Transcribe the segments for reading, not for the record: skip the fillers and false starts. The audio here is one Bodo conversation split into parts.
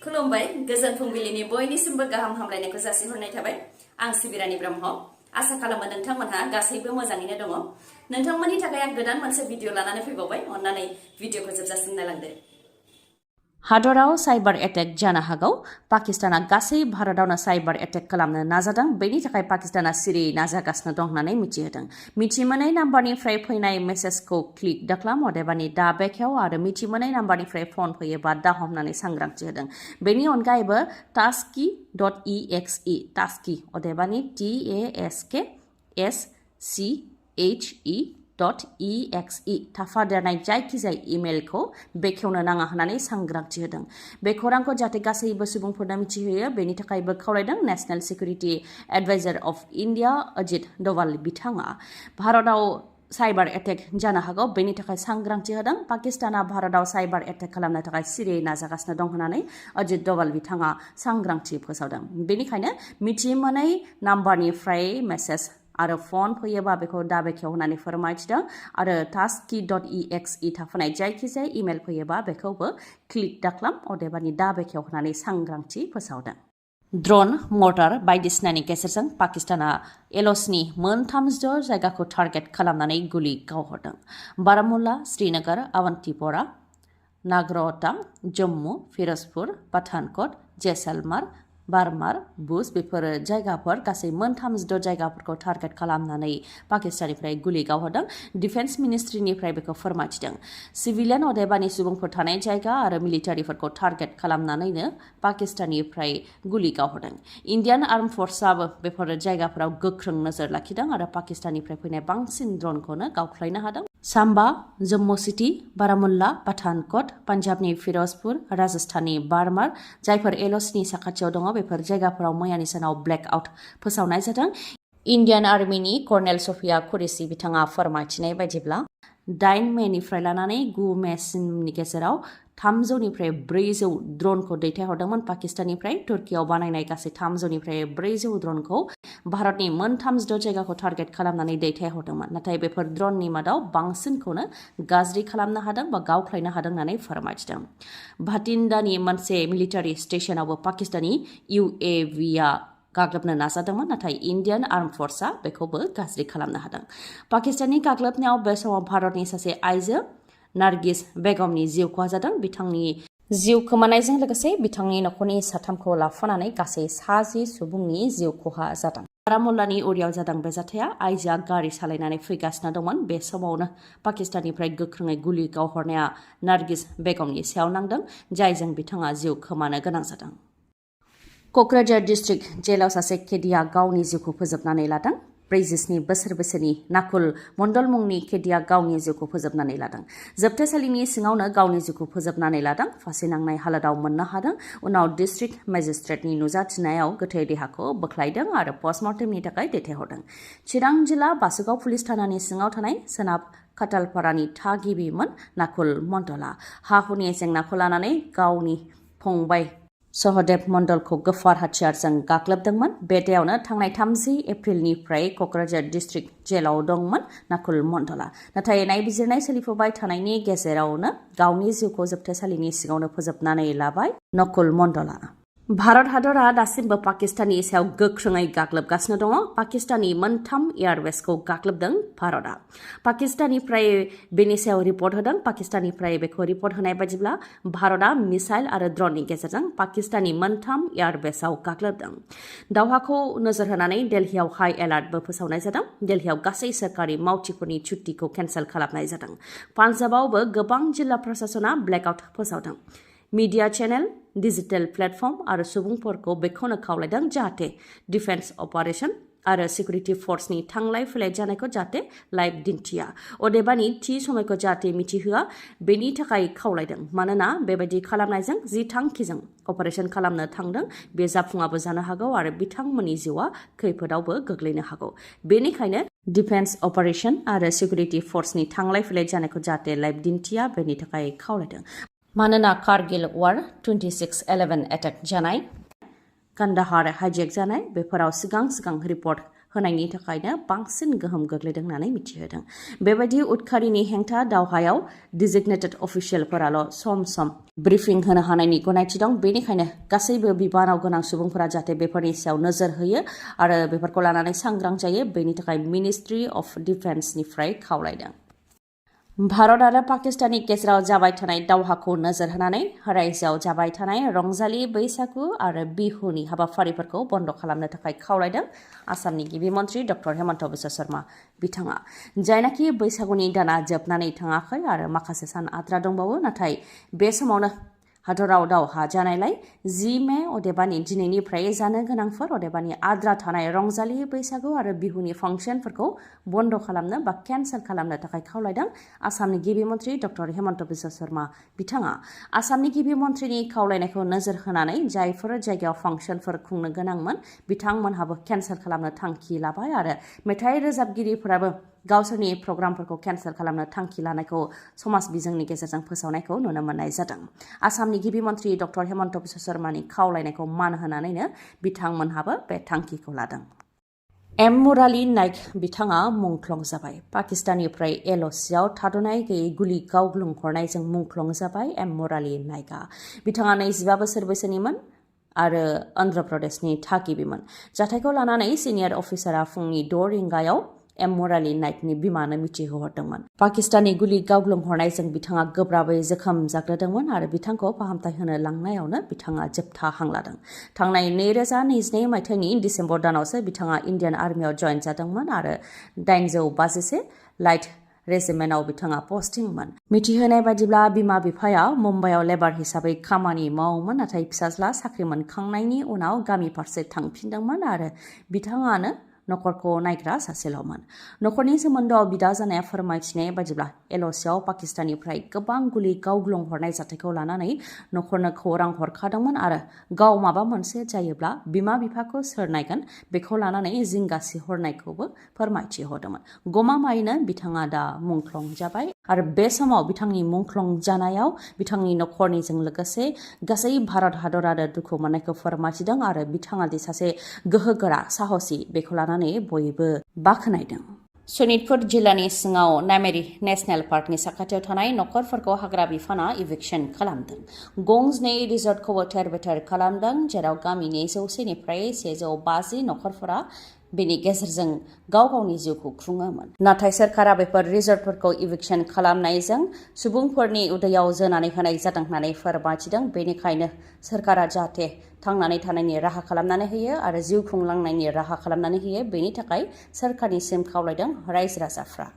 खुलुमबाय गोजोन फुंबिलिनि बयनिसिमबो गाहाम हामलायनायखौ जासिहरनाय थाबाय आं सिबि रानी ब्रह्म आसा खालामो नोंथांमोनहा गासैबो मोजाङैनो दङ नोंथांमोननि थाखाय आं गोदान मोनसे भिडिअ लानानै फैबावबाय अन्नानै भिडिअखौ जोबजासिम नायलांदो हादराव साइबार एटेक जानो हागौ पाकिस्ताना गासै भारतावनो साइबार एटेक खालामनो नाजादों बेनि थाखाय पाकिस्ताना सिरियै नाजागासिनो दं होननानै मिथिहोदों मिथिमोनै नाम्बारनिफ्राय फैनाय मेसेजखौ क्लिक दाख्लाम अदेबानि दा बेखेव आरो मिथिमोनै नाम्बारनिफ्राय फन फैयोबा दा हमनानै सांग्रांथि होदों बेनि अनगायैबो taski.exe taski अदेबानि taski.exe थाफादेरनाय जायखिजाया इमेलखौ बेखेवनो नाङा होननानै सांग्रांथि होदों बे खौरांखौ जाहाथे गासैबो सुबुंफोरनो मिथिहोयो बेनि थाखायबो खावलायदों national security adviser of India Ajit Doval बिथाङा भारताव साइबार एटेक जानो हागौ बेनि थाखाय सांग्रांथि होदों पाकिस्ताना भारताव साइबार एटेक खालामनो थाखाय सिरियै नाजागासिनो दं होननानै अजित डभाल बिथाङा सांग्रांथि फोसावदों बेनिखायनो मिथिमोनै नाम्बारनिफ्राय मेसेज आरो फन फैयोबा बेखौ दा बेखेव होननानै फोरमायथिदों आरो taski.exe थाफानाय जायखिजाया इमेल फैयोबा बेखौबो क्लिक दाख्लाम अदेबानि दा बेखेव होननानै सांग्रांथि फोसावदों ड्रन मर्टार बायदिसिनानि गेजेरजों पाकिस्ताना एल'सनि मोनथामजिद' जायगाखौ टार्गेट खालामनानै गुलि गावहरदों बारामुल्ला श्रीनगर अवंतीप'रा नागर'ता जम्मु फिर'जपुर पठानकट जैसलमेर बारमार बुज बेफोर जायगाफोर गासै मोनथामजिद' जायगाफोरखौ टार्गेट खालामनानै पाकिस्ताननिफ्राय गुलि गावहरदों डिफेन्स मिनिस्ट्रिनिफ्राय बेखौ फोरमायथिदों सिभिलियन अदेबानि सुबुंफोर थानाय जायगा आरो मिलिटारिफोरखौ टार्गेट खालामनानैनो पाकिस्ताननिफ्राय गुलि गावहरदों इन्डियान आर्म फर्सआबो बेफोर जायगाफोराव गोख्रों नोजोर लाखिदों आरो पाकिस्ताननिफ्राय फैनाय बांसिन ड्रनखौनो गावख्लायनो हादों साम्बा जम्मु सिटी बारामुल्ला पठानकट पान्जाबनि फिर'जपुर राजस्थाननि बारमार जायफोर एल'सनि साखाथियाव दङ बेफोर जायगाफोराव मैयानि सानाव ब्लेक आउट फोसावनाय जादों इन्डियान आर्मिनि कर्नेल सफिया कुरेशी बिथाङा फोरमायथिनाय बायदिब्ला 8 मेनिफ्राय लानानै 9 मेसिमनि गेजेराव 300निफ्राय 400 ड्रनखौ दैथायहरदोंमोन पाकिस्ताननिफ्राय तुर्कियाव बानायनाय गासै 300निफ्राय 400 ड्रनखौ भारतनि मोनथामजिद' जायगाखौ टार्गेट खालामनानै दैथायहरदोंमोन नाथाय बेफोर ड्रननि मादाव बांसिनखौनो गाज्रि खालामनो हादों बा गावख्लायनो हादों होननानै फोरमायथिदों भाटिन्डानि मोनसे मिलिटारि स्टेशनावबो पाकिस्तानी UAVआ गाग्लोबनो नाजादोंमोन नाथाय इन्डियान आर्म फर्सआ बेखौबो गाज्रि खालामनो हादों पाकिस्ताननि गाग्लोबनायाव बे समाव भारतनि सासे आइजो नार्गिस बेगमनि जिउ खहा जादों बिथांनि जिउ खोमानायजों लोगोसे बिथांनि नखरनि साथामखौ लाफानानै गासै 10 सुबुंनि जिउ खहा जादों बारामुल्लानि उरियाव जादों बे जाथाया आइजोआ गारि सालायनानै फैगासिनो दंमोन बे समावनो पाकिस्ताननिफ्राय गोख्रोङै गुलि गावहरनाया नार्गिस बेगमनि सायाव नांदों जायजों बिथाङा जिउ खोमानो गोनां जादों क'क्राझार डिस्ट्रिक्ट जेलाव सासे केदिया गावनि जिउखौ फोजोबनानै लादों 47 बोसोर बैसोनि नाकुल मण्डल मुंनि केदिया गावनि जिउखौ फोजोबनानै लादों जोबथेसालिनि सिङावनो गावनि जिउखौ फोजोबनानै लादों फासि नांनाय हालोदाव मोननो हादों उनाव डिस्ट्रिक्ट मेजिस्ट्रेटनि नुजाथिनायाव गोथै देहाखौ बोख्लायदों आरो पस्टमर्टेमनि थाखाय दैथायहरदों चिरां जिल्ला बासुगाव पुलिस थानानि सिङाव थानाय सोनाब खाटालपारानि थागिबिमोन नाकुल मण्डला हा हुनि जेंनाखौ लानानै गावनि फंबाय सहदेब मण्डलखौ गोफार हाथियारजों गाग्लोबदोंमोन बे दायावनो थांनाय 30 एप्रिलनिफ्राय क'क्राझार डिस्ट्रिक्ट जेलाव दंमोन नाकुल मण्डला नाथाय नायबिजिरनाय सोलिफुबाय थानायनि गेजेरावनो गावनि जिउखौ जोबथेसालिनि सिङावनो फोजोबनानै लाबाय नाकुल मण्डला भारत हादरा दासिमबो पाकिस्ताननि सायाव गोख्रोङै गाग्लोबगासिनो दङ पाकिस्ताननि मोनथाम एयारबेसखौ गाग्लोबदों भारतआ पाकिस्ताननिफ्राय बेनि सायाव रिपर्ट होदों पाकिस्ताननिफ्राय बेखौ रिपर्ट होनाय बायदिब्ला भारतआ मिसाइल आरो ड्रननि गेजेरजों पाकिस्ताननि मोनथाम एयारबेसआव गाग्लोबदों दावहाखौ नोजोर होनानै दिल्लीयाव हाई एलार्टबो फोसावनाय जादों दिल्लीयाव गासै सोरखारि मावथिफोरनि छुट्टिखौ केन्सेल खालामनाय जादों पान्जाबावबो गोबां जिल्ला प्रशासना ब्लेकआउट फोसावदों मिडिया चेनेल डिजिटेल प्लेटफर्म आरो सुबुंफोरखौ बेखौनो खावलायदों जाहाथे डिफेन्स अपारेशन आरो सिकिउरिटि फर्सनि थांलाय फैलाय जानायखौ जाहाथे लाइभ दिन्थिया अदेबानि थि समायखौ जाहाथे मिथिहोआ बेनि थाखाय खावलायदों मानोना बेबायदि खालामनायजों जि थांखिजों अपारेशन खालामनो थांदों बे जाफुङाबो जानो हागौ आरो बिथांमोननि जिउआ खैफोदावबो गोग्लैनो हागौ बेनिखायनो डिफेन्स अपारेशन आरो सिकिउरिटि फर्सनि थांलाय फैलाय जानायखौ जाहाथे लाइभ दिन्थिया बेनि थाखाय खावलायदों मानोना कारगिल वार 26/11 एटेक जानाय कान्दाहार हाइजेक जानाय बेफोराव सिगां रिपर्ट होनायनि थाखायनो बांसिन गोहोम गोग्लैदों होननानै मिथिहोदों। बेबायदि उदखारिनि हेंथा दावहायाव डिजिगनेटेड अफिसियेलफोराल' सम सम ब्रिफिं होनो हानायनि गनायथि दं। बेनिखायनो गासैबो बिबानाव गोनां सुबुंफोरा जाहाथे बेफोरनि सायाव नोजोर होयो आरो बेफोरखौ लानानै सांग्रां जायो, बेनि थाखाय मिनिस्ट्रि अफ डिफेन्सनिफ्राय खावलायदों। भारत आरो पाकिस्ताननि गेजेराव जाबाय थानाय दावहाखौ नोजोर होनानै रायजोआव जाबाय थानाय रंजालि बैसागु आरो बिहुनि हाबाफारिफोरखौ बन्द खालामनो थाखाय खावलायदों आसामनि गिबि मन्थ्रि डक्टर हेमन्त बिश्व शर्मा बिथाङा। जायनाखि बैसागुनि दाना जोबनानै थाङाखै आरो माखासे सान आद्रा दंबावो, नाथाय बे समावनो हादराव दावहा जानायलाय 10 मे अदेबानि दिनैनिफ्राय जानो गोनांफोर अदेबानि आद्रा थानाय रंजालि बैसागु आरो बिहुनि फांसनफोरखौ बन्द खालामनो बा केन्सेल खालामनो थाखाय खावलायदों आसामनि गिबि मन्थ्रि डक्टर हेमन्त बिश्व शर्मा बिथाङा। आसामनि गिबि मन्थ्रिनि खावलायनायखौ नोजोर होनानै जायफोर जायगायाव फांसनफोर खुंनो गोनांमोन बिथांमोनहाबो केन्सेल खालामनो थांखि लाबाय आरो मेथाइ रोजाबगिरिफोराबो गावसोरनि प्रग्रामफोरखौ केन्सेल खालामनो थांखि लानायखौ समाज बिजोंनि गेजेरजों फोसावनायखौ नुनो मोननाय जादों। आसामनि गिबि मन्थ्रि डक्टर हेमन्त बिश्व शर्मानि खावलायनायखौ मान होनानैनो बिथांमोनहाबो बे थांखिखौ लादों। एम मुराली नाइक बिथाङा मुंख्लं जाबाय। पाकिस्ताननिफ्राय LOCआव थाद'नाय गैयै गुलि गावग्लुंहरनायजों मुंख्लं जाबाय एम मुराली नाइकआ। बिथाङा 25 बोसोर बैसोनिमोन आरो अन्ध्र प्रदेशनि थागिबिमोन। जाथायखौ लानानै सिनियर अफिसारा फुंनि 6 रिंगायाव एम मुराली नाइकनि बिमानो मिथिहोहरदोंमोन। पाकिस्ताननि गुलि गावग्लुंहरनायजों बिथाङा गोब्राबै जोखोम जाग्रोदोंमोन आरो बिथांखौ फाहामथाय होनो लांनायावनो बिथाङा जोबथा हां लादों। थांनाय 2022 मायथाइनि डिसेम्बर दानावसो बिथाङा इन्डियान आर्मियाव जइन जादोंमोन आरो 852 लाइट रेजिमेन्टआव बिथाङा पस्टिंमोन। मिथिहोनाय बायदिब्ला बिमा बिफाया मुम्बाइआव लेबार हिसाबै खामानि मावोमोन, नाथाय फिसाज्ला साख्रि मोनखांनायनि उनाव गामि फारसे थांफिनदोंमोन आरो बिथाङानो नखरखौ नायग्रा सासेल'मोन। नखरनि सोमोन्दोआव बिदा जानाया फोरमायथिनाय बायदिब्ला LOCआव पाकिस्ताननिफ्राय गोबां गुलि गावग्लुंहरनाय जाथायखौ लानानै नखरनो खौरां हरखादोंमोन आरो गाव माबा मोनसे जायोब्ला बिमा बिफाखौ सोर नायगोन बेखौ लानानै जिंगा सिहरनायखौबो फोरमायथि हरदोंमोन। गमामायैनो बिथाङा दा मुंख्लं जाबाय आरो बे समाव बिथांनि मुंख्लं जानायाव बिथांनि नखरनिजों लोगोसे गासै भारत हादरानो दुखु मोननायखौ फोरमायथिदों आरो बिथाङा दि सासे गोहोगोरा साहसि बेखौ लानानै बयबो बाख्नायदों। सनितपुर जिल्लानि सिङाव नामेरि नेशनेल पार्कनि साखाथियाव थानाय नखरफोरखौ हाग्रा बिफाना इभिक्सन खालामदों। गंजिनै रिजर्टखौबो थेर बेथेर खालामदों, जेराव गामिनि 100निफ्राय 150 नखरफोरा बेनि गेजेरजों गाव गावनि जिउखौ खुङोमोन। नाथाय सोरखारा बेफोर रिजर्टफोरखौ इभिक्सन खालामनायजों सुबुंफोरनि उदैयाव जोनानै होनाय जादों होननानै फोरमायथिदों। बेनिखायनो सोरखारा जाहाथे थांनानै थानायनि राहा खालामनानै होयो आरो जिउ खुंलांनायनि राहा खालामनानै होयो, बेनि थाखाय सोरखारनिसिम खावलायदों रायजो राजाफ्रा।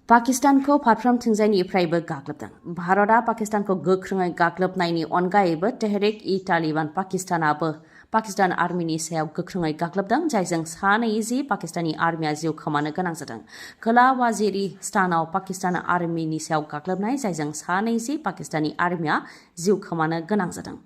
पाकिस्तानखौ फारफ्रोमथिंजायनिफ्रायबो गाग्लोबदों। भारतआ पाकिस्तानखौ गोख्रोङै गाग्लोबनायनि अनगायैबो तेहरिक-इ-तालिबान पाकिस्तानाबो पाकिस्तान आर्मिनि सायाव गोख्रोङै गाग्लोबदों, जायजों 2 पाकिस्तानी आर्मिया जिउ खोमानो गोनां जादों। खोला वाजिरिस्तानाव पाकिस्तान आर्मिनि सायाव गाग्लोबनाय, जायजों 2 पाकिस्तानी आर्मिया जिउ खोमानो गोनां जादों।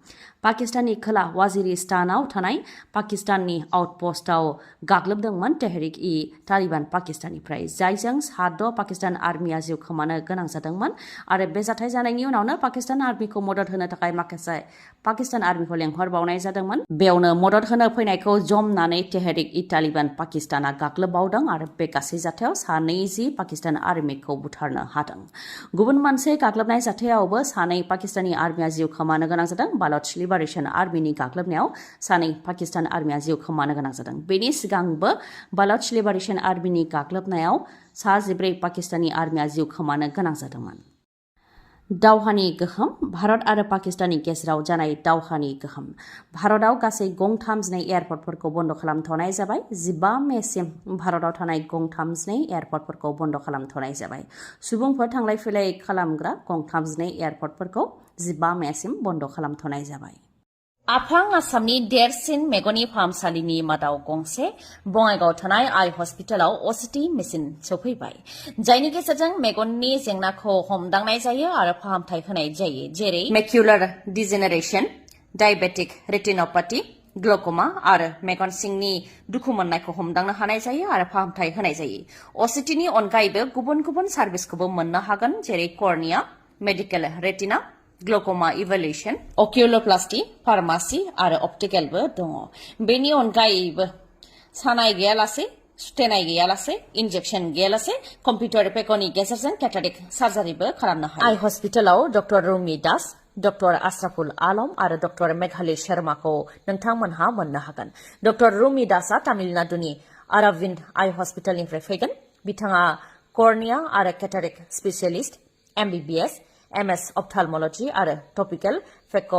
पाकिस्ताननि खोला वाजिरिस्तानाव थानाय पाकिस्ताननि आउटपस्टआव गाग्लोबदोंमोन तेहरिक-इ-तालिबान पाकिस्ताननिफ्राय, जायजों 7 पाकिस्तान आर्मिया जिउ खोमानो गोनां जादोंमोन आरो बे जाथाय जानायनि उनावनो पाकिस्तान आर्मिखौ मदद होनो थाखाय माखासे पाकिस्तान आर्मिखौ लेंहरबावनाय जादोंमोन। बेयावनो मदद होनो फैनायखौ जमनानै तेहरिक-इ-तालिबान पाकिस्ताना गाग्लोबबावदों आरो बे गासै जाथायाव 20 पाकिस्तान आर्मिखौ बुथारनो हादों। गुबुन मोनसे गाग्लोबनाय जाथायावबो 2 पाकिस्तानी आर्मिया जिउ खोमानो गोनां जादों। बालट लिबारेशन आर्मिनि गाग्लोबनायाव 2 पाकिस्तान आर्मिया जिउ खोमानो गोनां जादों। बेनि सिगांबो बालट लिबारेशन आर्मिनि गाग्लोबनायाव 14 पाकिस्तानी आर्मिया जिउ खोमानो गोनां जादोंमोन। दावहानि गोहोम। भारत आरो पाकिस्ताननि गेजेराव जानाय दावहानि गोहोम। भारतआव गासै गं 32 एयारपर्टफोरखौ बन्द खालामथ'नाय जाबाय। 15 मेसिम भारतआव थानाय गं 32 एयारपर्टफोरखौ बन्द खालामथ'नाय जाबाय। सुबुंफोर थांलाय फैलाय खालामग्रा गं 32 एयारपर्टफोरखौ 15 मेसिम बन्द खालामथ'नाय जाबाय। आफां आसामनि देरसिन मेगननि फाहामसालिनि मादाव गंसे बङाइगावआव थानाय आइ हस्पिटालाव OCT मेसिन सौफैबाय, जायनि गेजेरजों मेगननि जेंनाखौ हमदांनाय जायो आरो फाहामथाय होनाय जायो, जेरै मेक्युलार डिजेनेरेशन, डायबेटिक रेटिनोपैथी, ग्लुक'मा आरो मेगन सिंनि दुखु मोननायखौ हमदांनो हानाय जायो आरो फाहामथाय होनाय जायो। OCTनि अनगायैबो गुबुन गुबुन सार्भिसखौबो मोननो हागोन, जेरै cornea, medical retina, glaucoma इभेलुएशन, अकिउलोप्लास्टी, pharmacy आरो अप्टिकेलबो दङ। बेनि अनगायैबो सानाय गैयालासे सुथेनाय गैयालासे इन्जेक्सन गैयालासे कम्पिउटार पेकनि गेजेरजों केटारेक्ट सार्जारिबो खालामनो हायो आइ हस्पिटालाव डक्टर रुमि दास डक्टर आश्राफुल आलम आरो डक्टर मेघाली शर्माखौ नोंथांमोनहा मोननो हागोन डक्टर रुमि दासआ तामिलनाडुनि आराविन्द आइ हस्पिटालनिफ्राय फैगोन बिथाङा कर्निया आरो केटारेक्ट स्पेसियलिस्ट MBBS MS अप्थालमोलॉजी आरो टपिकल फेक'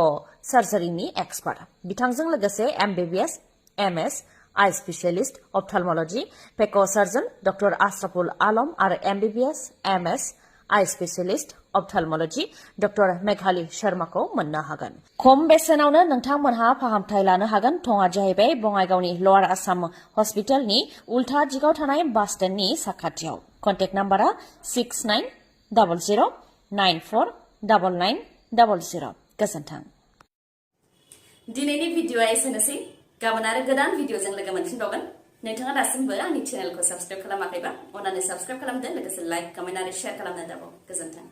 सार्जारिनि एक्सपार्ट बिथांजों लोगोसे MBBS MS आइ स्पेसियलिस्ट अप्थालमोलॉजी फेक' सार्जन डक्टर आश्राफुल आलम आरो MBBS MS आइ स्पेसियलिस्ट अप्थालमोलॉजी डक्टर मेघाली शर्माखौ मोननो हागोन खम बेसेनावनो नोंथांमोनहा फाहामथाय लानो हागोन थङा जाहैबाय बङाइगावनि लवार आसाम हस्पिटालनि उल्था दिगाव थानाय बास स्टेन्डनि साखाथियाव कन्टेक्ट नाम्बारा 6900949900 गोजोन्थों दिनैनि भिडिअआ एसेनोसै गाबोन आरो गोदान भिडिअजों लोगो मोनफिनबावगोन नोंथाङा दासिमबो आंनि चेनेलखौ साबस्क्राइब खालामाखैबा अन्नानै साबस्क्राइब खालामदो लोगोसे लाइक कमेन्ट आरो शेयार खालामनो दाबाव गोजोन्थों